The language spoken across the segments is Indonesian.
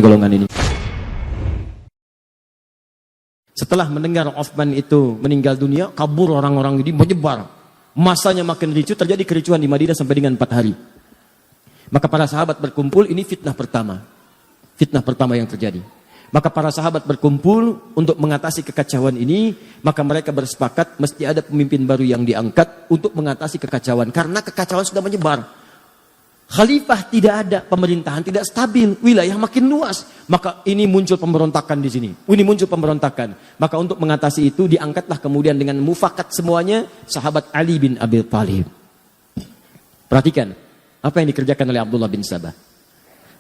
golongan ini. Setelah mendengar Utsman itu meninggal dunia, kabur orang-orang ini, menyebar. Masanya makin ricuh, terjadi kericuhan di Madinah sampai dengan 4 hari. Maka para sahabat berkumpul, ini fitnah pertama. Fitnah pertama yang terjadi. Maka para sahabat berkumpul untuk mengatasi kekacauan ini, maka mereka bersepakat mesti ada pemimpin baru yang diangkat untuk mengatasi kekacauan. Karena kekacauan sudah menyebar. Khalifah tidak ada, pemerintahan tidak stabil, wilayah makin luas. Maka ini muncul pemberontakan di sini. Ini muncul pemberontakan. Maka untuk mengatasi itu diangkatlah kemudian dengan mufakat semuanya sahabat Ali bin Abi Thalib. Perhatikan apa yang dikerjakan oleh Abdullah bin Sabah.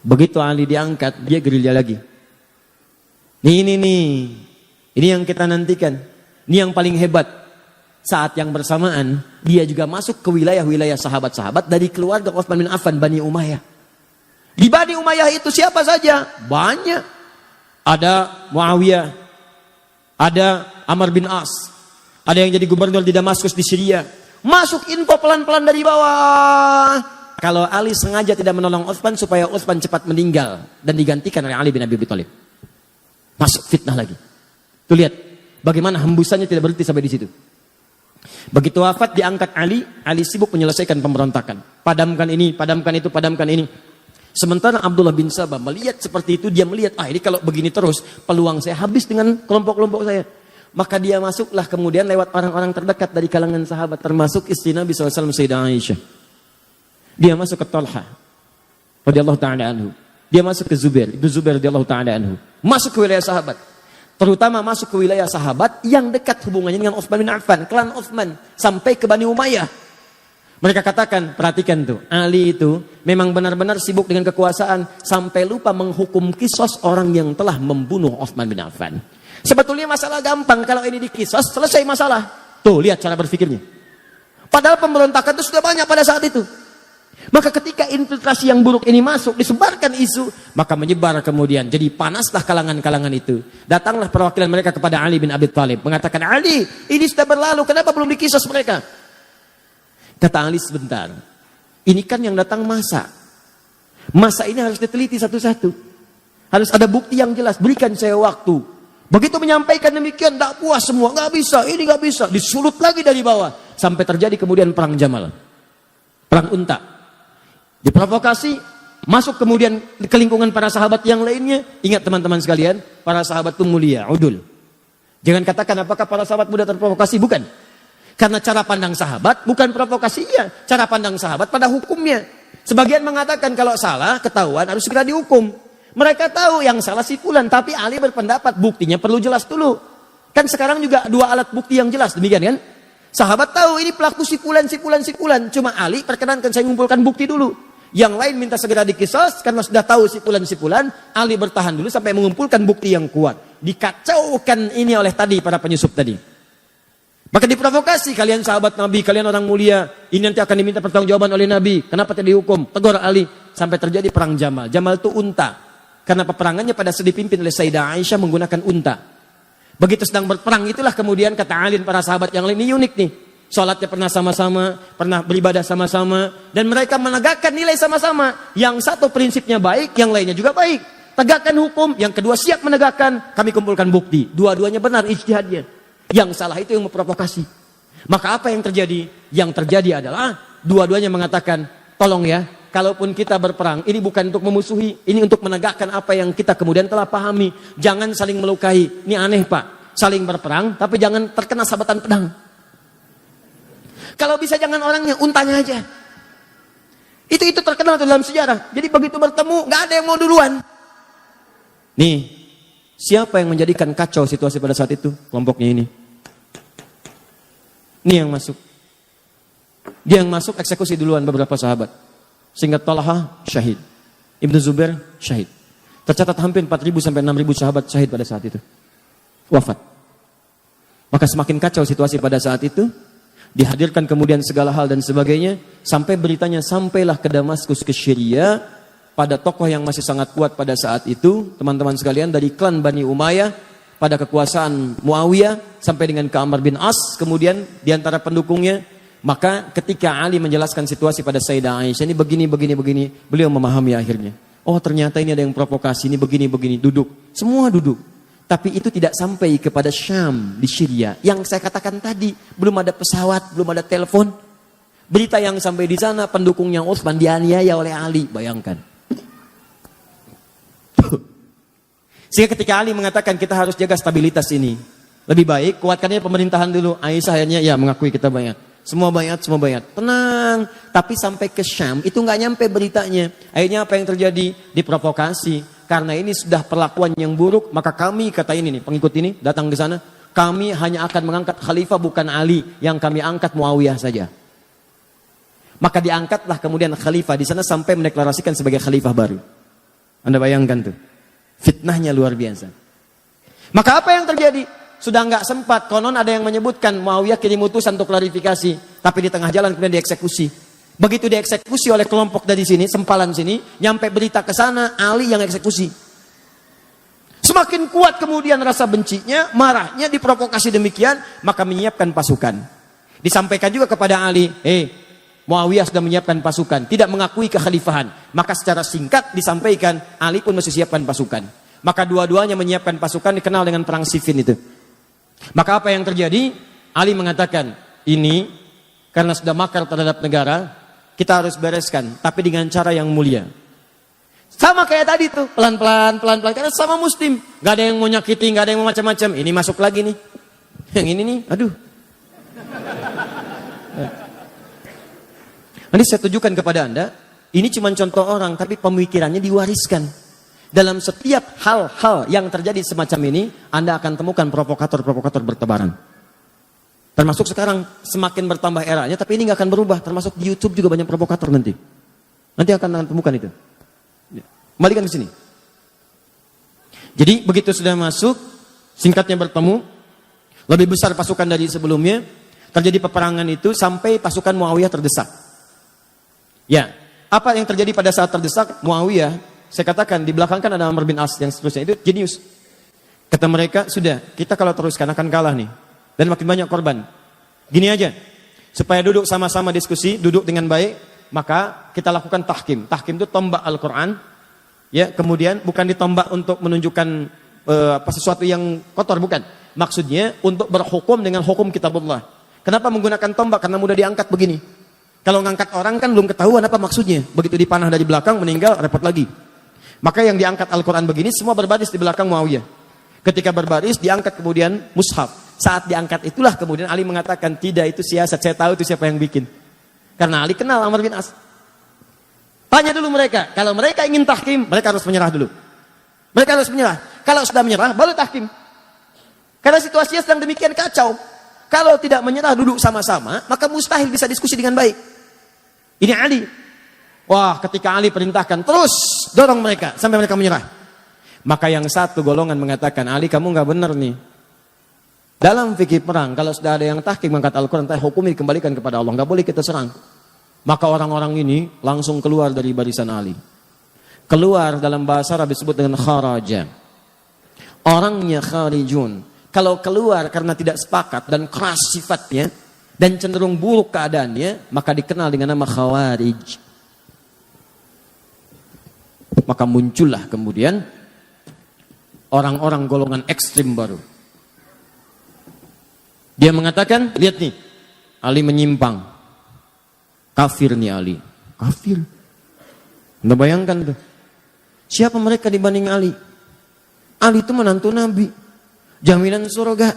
Begitu Ali diangkat, dia gerilya lagi. Ini yang kita nantikan. Ini yang paling hebat. Saat yang bersamaan, dia juga masuk ke wilayah-wilayah sahabat-sahabat dari keluarga Utsman bin Affan, Bani Umayyah. Di Bani Umayyah itu siapa saja? Banyak. Ada Muawiyah, ada Amr bin As, ada yang jadi gubernur di Damaskus di Syria. Masuk info pelan-pelan dari bawah. Kalau Ali sengaja tidak menolong Utsman supaya Utsman cepat meninggal dan digantikan oleh Ali bin Abi Thalib. Masuk fitnah lagi. Tuh lihat bagaimana hembusannya tidak berhenti sampai di situ. Begitu wafat diangkat Ali sibuk menyelesaikan pemberontakan. Padamkan ini, padamkan itu, padamkan ini. Sementara Abdullah bin Sabah melihat seperti itu, dia melihat, ini kalau begini terus, peluang saya habis dengan kelompok-kelompok saya. Maka dia masuklah kemudian lewat orang-orang terdekat dari kalangan sahabat, termasuk istri Nabi SAW, Sayyidah Aisyah. Dia masuk ke Talha radhiyallahu ta'ala anhu. Dia masuk ke Zubair, Ibnu Zubair radhiyallahu ta'ala anhu. Masuk ke wilayah sahabat. Terutama masuk ke wilayah sahabat yang dekat hubungannya dengan Utsman bin Affan, klan Utsman, sampai ke Bani Umayyah. Mereka katakan, perhatikan tuh, Ali itu memang benar-benar sibuk dengan kekuasaan sampai lupa menghukum kisos orang yang telah membunuh Utsman bin Affan. Sebetulnya masalah gampang, kalau ini dikisos selesai masalah. Tuh lihat cara berpikirnya. Padahal pemberontakan itu sudah banyak pada saat itu. Maka ketika infiltrasi yang buruk ini masuk, disebarkan isu, maka menyebar kemudian. Jadi panaslah kalangan-kalangan itu. Datanglah perwakilan mereka kepada Ali bin Abi Thalib. Mengatakan, Ali, ini sudah berlalu, kenapa belum dikisos mereka? Kata Ali, sebentar. Ini kan yang datang masa. Masa ini harus diteliti satu-satu. Harus ada bukti yang jelas, berikan saya waktu. Begitu menyampaikan demikian, tidak puas semua, nggak bisa, ini nggak bisa. Disulut lagi dari bawah. Sampai terjadi kemudian perang Jamal. Perang Unta. Diprovokasi, masuk kemudian ke lingkungan para sahabat yang lainnya. Ingat teman-teman sekalian, para sahabat itu mulia, udul. Jangan katakan apakah para sahabat mudah terprovokasi, bukan. Karena cara pandang sahabat bukan provokasinya, cara pandang sahabat pada hukumnya. Sebagian mengatakan kalau salah, ketahuan harus segera dihukum. Mereka tahu yang salah si fulan, tapi Ali berpendapat buktinya perlu jelas dulu. Kan sekarang juga 2 alat bukti yang jelas, demikian kan? Sahabat tahu ini pelaku si fulan. Cuma Ali perkenankan saya mengumpulkan bukti dulu. Yang lain minta segera dikisos karena sudah tahu si fulan. Ali bertahan dulu sampai mengumpulkan bukti yang kuat. Dikacaukan ini oleh tadi para penyusup tadi. Maka diprovokasi, kalian sahabat Nabi, kalian orang mulia, ini nanti akan diminta pertanggungjawaban oleh Nabi. Kenapa tidak dihukum? Tegur Ali sampai terjadi perang Jamal. Jamal itu unta. Karena peperangannya pada dipimpin oleh Sayyidah Aisyah menggunakan unta. Begitu sedang berperang itulah kemudian kata Ali para sahabat yang lain, ini unik nih. Sholatnya pernah sama-sama, pernah beribadah sama-sama, dan mereka menegakkan nilai sama-sama. Yang satu prinsipnya baik, yang lainnya juga baik. Tegakkan hukum, yang kedua siap menegakkan, kami kumpulkan bukti. Dua-duanya benar ijtihadnya. Yang salah itu yang memprovokasi. Maka apa yang terjadi? Yang terjadi adalah dua-duanya mengatakan, tolong ya, kalaupun kita berperang, ini bukan untuk memusuhi, ini untuk menegakkan apa yang kita kemudian telah pahami. Jangan saling melukai. Ini aneh Pak, saling berperang, tapi jangan terkena sabatan pedang. Kalau bisa jangan orangnya, untanya aja. Itu terkenal dalam sejarah. Jadi begitu bertemu, nggak ada yang mau duluan. Nih, siapa yang menjadikan kacau situasi pada saat itu? Kelompoknya ini. Ini yang masuk. Dia yang masuk eksekusi duluan beberapa sahabat. Sehingga Talha syahid. Ibnu Zubair syahid. Tercatat hampir 4.000 sampai 6.000 sahabat syahid pada saat itu. Wafat. Maka semakin kacau situasi pada saat itu. Dihadirkan kemudian segala hal dan sebagainya. Sampai beritanya sampailah ke Damaskus, ke Syria. Pada tokoh yang masih sangat kuat pada saat itu. Teman-teman sekalian dari klan Bani Umayyah. Pada kekuasaan Muawiyah. Sampai dengan ke Amr bin As. Kemudian diantara pendukungnya. Maka ketika Ali menjelaskan situasi pada Sayyidah Aisyah. Ini begini. Beliau memahami akhirnya. Oh ternyata ini ada yang provokasi, ini begini-begini, duduk. Semua duduk. Tapi itu tidak sampai kepada Syam di Syria. Yang saya katakan tadi, belum ada pesawat, belum ada telepon. Berita yang sampai di sana, pendukungnya Utsman dianiaya oleh Ali. Bayangkan. Sehingga ketika Ali mengatakan kita harus jaga stabilitas ini. Lebih baik kuatkannya pemerintahan dulu. Aisyah akhirnya ya mengakui kita bayat. Semua bayat, semua bayat. Tenang. Tapi sampai ke Syam itu nggak nyampe beritanya. Akhirnya apa yang terjadi? Diprovokasi. Karena ini sudah perlakuan yang buruk. Maka kami, kata ini nih, pengikut ini datang ke sana. Kami hanya akan mengangkat khalifah bukan Ali. Yang kami angkat Muawiyah saja. Maka diangkatlah kemudian khalifah di sana sampai mendeklarasikan sebagai khalifah baru. Anda bayangkan tuh. Fitnahnya luar biasa. Maka apa yang terjadi? Sudah nggak sempat, konon ada yang menyebutkan Muawiyah kirim utusan untuk klarifikasi, tapi di tengah jalan kemudian dieksekusi. Begitu dieksekusi oleh kelompok dari sini, sempalan sini, nyampe berita ke sana, Ali yang eksekusi. Semakin kuat kemudian rasa bencinya, marahnya, diprovokasi demikian, maka menyiapkan pasukan. Disampaikan juga kepada Ali, Muawiyah sudah menyiapkan pasukan, tidak mengakui kekhalifahan. Maka secara singkat disampaikan, Ali pun mesti siapkan pasukan. Maka dua-duanya menyiapkan pasukan, dikenal dengan perang Siffin itu. Maka apa yang terjadi? Ali mengatakan, ini karena sudah makar terhadap negara, kita harus bereskan, tapi dengan cara yang mulia. Sama kayak tadi tuh, pelan-pelan, karena sama muslim. Gak ada yang mau nyakiti, gak ada yang mau macam-macam. Ini masuk lagi nih. Yang ini nih, aduh. Nanti saya tunjukkan kepada Anda, ini cuma contoh orang, tapi pemikirannya diwariskan. Dalam setiap hal-hal yang terjadi semacam ini, Anda akan temukan provokator-provokator bertebaran. Termasuk sekarang semakin bertambah eranya, tapi ini nggak akan berubah. Termasuk di YouTube juga banyak provokator nanti. Nanti akan temukan itu. Kembalikan ke sini. Jadi begitu sudah masuk, singkatnya bertemu, lebih besar pasukan dari sebelumnya, terjadi peperangan itu sampai pasukan Muawiyah terdesak. Ya, apa yang terjadi pada saat terdesak Muawiyah? Saya katakan di belakang kan ada Amr bin As yang seterusnya, itu jenius. Kata mereka, sudah kita kalau teruskan akan kalah nih. Dan makin banyak korban. Gini aja, supaya duduk sama-sama diskusi, duduk dengan baik, maka kita lakukan tahkim. Tahkim itu tombak Al-Quran. Ya, kemudian bukan ditombak untuk menunjukkan sesuatu yang kotor, bukan. Maksudnya untuk berhukum dengan hukum kitabullah. Kenapa menggunakan tombak? Karena mudah diangkat begini. Kalau ngangkat orang kan belum ketahuan apa maksudnya. Begitu dipanah dari belakang, meninggal, repot lagi. Maka yang diangkat Al-Quran begini, semua berbaris di belakang Muawiyah. Ketika berbaris, diangkat kemudian mushaf. Saat diangkat itulah kemudian Ali mengatakan, tidak itu siasat, saya tahu itu siapa yang bikin. Karena Ali kenal Amr bin As. Tanya dulu mereka, kalau mereka ingin tahkim, mereka harus menyerah dulu. Mereka harus menyerah. Kalau sudah menyerah, baru tahkim. Karena situasinya sedang demikian kacau. Kalau tidak menyerah, duduk sama-sama, maka mustahil bisa diskusi dengan baik. Ini Ali. Wah, ketika Ali perintahkan, terus dorong mereka sampai mereka menyerah. Maka yang satu golongan mengatakan, Ali kamu nggak benar nih. Dalam fikih perang, kalau sudah ada yang tahkim mengangkat Al-Quran, hukum dikembalikan kepada Allah, nggak boleh kita serang. Maka orang-orang ini langsung keluar dari barisan Ali. Keluar dalam bahasa Arab disebut dengan kharaja. Orangnya kharijun. Kalau keluar karena tidak sepakat dan keras sifatnya dan cenderung buruk keadaannya, maka dikenal dengan nama khawarij. Maka muncullah kemudian orang-orang golongan ekstrim baru. Dia mengatakan, lihat nih, Ali menyimpang. Kafir nih Ali. Kafir. Anda bayangkan tuh. Siapa mereka dibanding Ali? Ali itu menantu Nabi. Jaminan surga.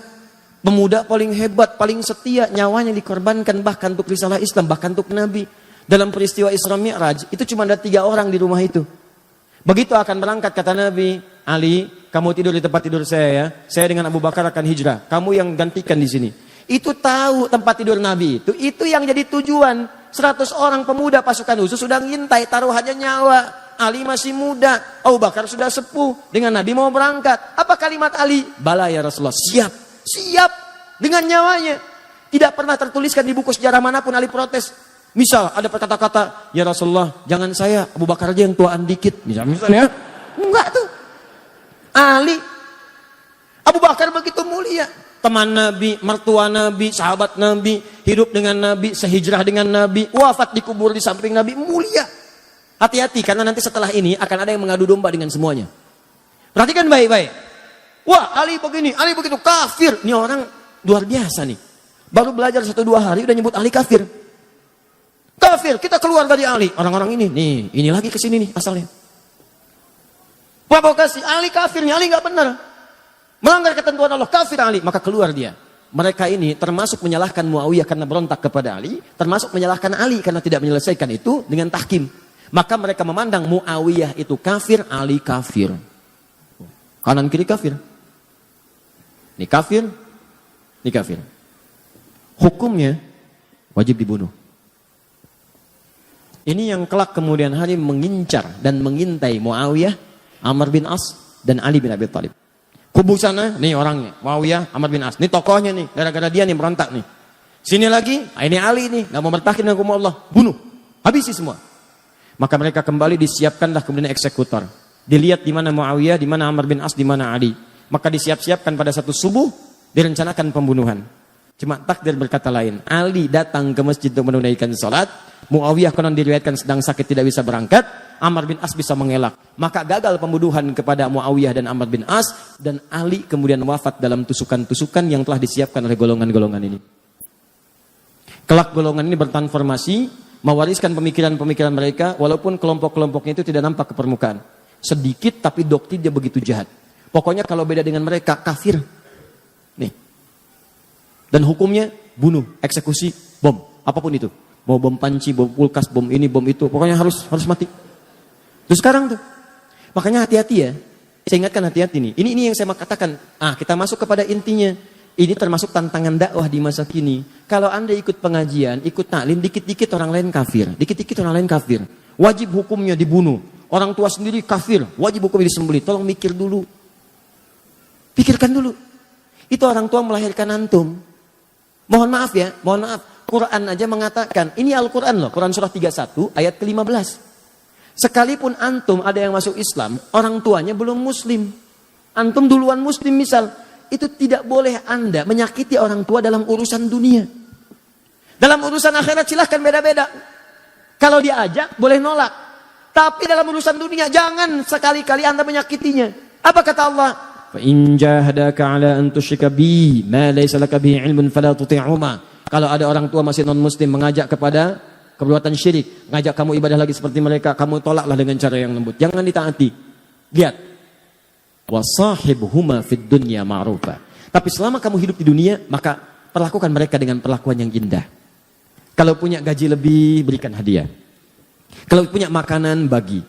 Pemuda paling hebat, paling setia. Nyawanya dikorbankan bahkan untuk risalah Islam, bahkan untuk Nabi. Dalam peristiwa Isra Mi'raj, itu cuma ada 3 orang di rumah itu. Begitu akan berangkat, kata Nabi, Ali, kamu tidur di tempat tidur saya ya. Saya dengan Abu Bakar akan hijrah. Kamu yang gantikan di sini. Itu tahu tempat tidur Nabi itu. Itu yang jadi tujuan. 100 orang pemuda pasukan khusus sudah ngintai, taruhannya nyawa. Ali masih muda, Abu Bakar sudah sepuh. Dengan Nabi mau berangkat. Apa kalimat Ali? Bala ya Rasulullah. Siap. Siap. Dengan nyawanya. Tidak pernah tertuliskan di buku sejarah manapun Ali protes. Misal ada kata-kata, ya Rasulullah, jangan saya, Abu Bakar aja yang tuaan dikit. Misalnya, enggak tuh. Ali, Abu Bakar begitu mulia. Teman Nabi, mertua Nabi, sahabat Nabi, hidup dengan Nabi, sehijrah dengan Nabi, wafat dikubur di samping Nabi, mulia. Hati-hati, karena nanti setelah ini akan ada yang mengadu domba dengan semuanya. Perhatikan baik-baik. Wah, Ali begini, Ali begitu, kafir. Ini orang luar biasa nih. Baru belajar 1-2 hari udah nyebut Ali kafir. Kafir, kita keluar dari Ali. Orang-orang ini lagi kesini nih asalnya. Provokasi, Ali kafir nih, Ali nggak benar. Melanggar ketentuan Allah, kafir Ali. Maka keluar dia. Mereka ini termasuk menyalahkan Muawiyah karena berontak kepada Ali. Termasuk menyalahkan Ali karena tidak menyelesaikan itu dengan tahkim. Maka mereka memandang Muawiyah itu kafir, Ali kafir. Kanan kiri kafir. Ini kafir, ini kafir. Hukumnya wajib dibunuh. Ini yang kelak kemudian hari mengincar dan mengintai Muawiyah, Amr bin As, dan Ali bin Abi Thalib. Kubu sana, nih orangnya, Muawiyah, Amr bin As. Ini tokohnya nih, gara-gara dia nih berontak nih. Sini lagi, ini Ali nih, gak mau bertahan dengan hukum Allah. Bunuh, habisi semua. Maka mereka kembali disiapkanlah kemudian eksekutor. Dilihat di mana Muawiyah, di mana Amr bin As, di mana Ali. Maka disiap-siapkan pada satu subuh, direncanakan pembunuhan. Cuma takdir berkata lain. Ali datang ke masjid untuk menunaikan salat. Muawiyah konon diriwayatkan sedang sakit tidak bisa berangkat. Amr bin As bisa mengelak. Maka gagal pembunuhan kepada Muawiyah dan Amr bin As. Dan Ali kemudian wafat dalam tusukan-tusukan yang telah disiapkan oleh golongan-golongan ini. Kelak golongan ini bertransformasi, mewariskan pemikiran-pemikiran mereka, walaupun kelompok-kelompoknya itu tidak nampak ke permukaan. Sedikit tapi doktrin dia begitu jahat. Pokoknya kalau beda dengan mereka, kafir. Nih. Dan hukumnya bunuh, eksekusi, bom, apapun itu. Mau bom panci, bom kulkas, bom ini, bom itu. Pokoknya harus mati. Terus sekarang tuh. Makanya hati-hati ya. Saya ingatkan hati-hati nih. Ini yang saya mau katakan. Kita masuk kepada intinya. Ini termasuk tantangan dakwah di masa kini. Kalau Anda ikut pengajian, ikut taklim, dikit-dikit orang lain kafir. Dikit-dikit orang lain kafir. Wajib hukumnya dibunuh. Orang tua sendiri kafir. Wajib hukumnya disembelih. Tolong mikir dulu. Pikirkan dulu. Itu orang tua melahirkan antum. Mohon maaf ya, mohon maaf. Quran aja mengatakan, ini Al-Quran loh. Quran surah 31 ayat ke-15. Sekalipun antum ada yang masuk Islam, orang tuanya belum muslim. Antum duluan muslim misal. Itu tidak boleh Anda menyakiti orang tua dalam urusan dunia. Dalam urusan akhirat silahkan beda-beda. Kalau diajak boleh nolak. Tapi dalam urusan dunia jangan sekali-kali Anda menyakitinya. Apa kata Allah? فَإِنْ جَاهَدَاكَ عَلَىٰ أَنْ تُشْرِكَ بِي مَا لَيْسَ لَكَ بِهِ عِلْمٌ فَلَا تُطِعْهُمَا. Kalau ada orang tua masih non-muslim mengajak kepada perbuatan syirik, ngajak kamu ibadah lagi seperti mereka, kamu tolaklah dengan cara yang lembut. Jangan ditaati. Lihat. وَصَاحِبْهُمَا فِي الدُّنْيَا مَعْرُوفًا. Tapi selama kamu hidup di dunia, maka perlakukan mereka dengan perlakuan yang indah. Kalau punya gaji lebih, berikan hadiah. Kalau punya makanan, bagi.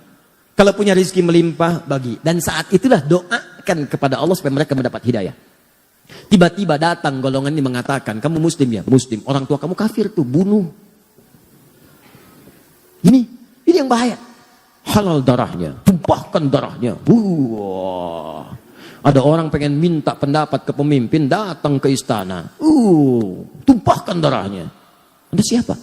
Kalau punya rezeki melimpah, bagi. Dan saat itulah doakan kepada Allah supaya mereka mendapat hidayah. Tiba-tiba datang golongan ini mengatakan, kamu muslim ya? Muslim. Orang tua kamu kafir tuh, bunuh. Ini yang bahaya. Halal darahnya, tumpahkan darahnya. Wah. Ada orang pengen minta pendapat ke pemimpin, datang ke istana. Tumpahkan darahnya. Anda siapa?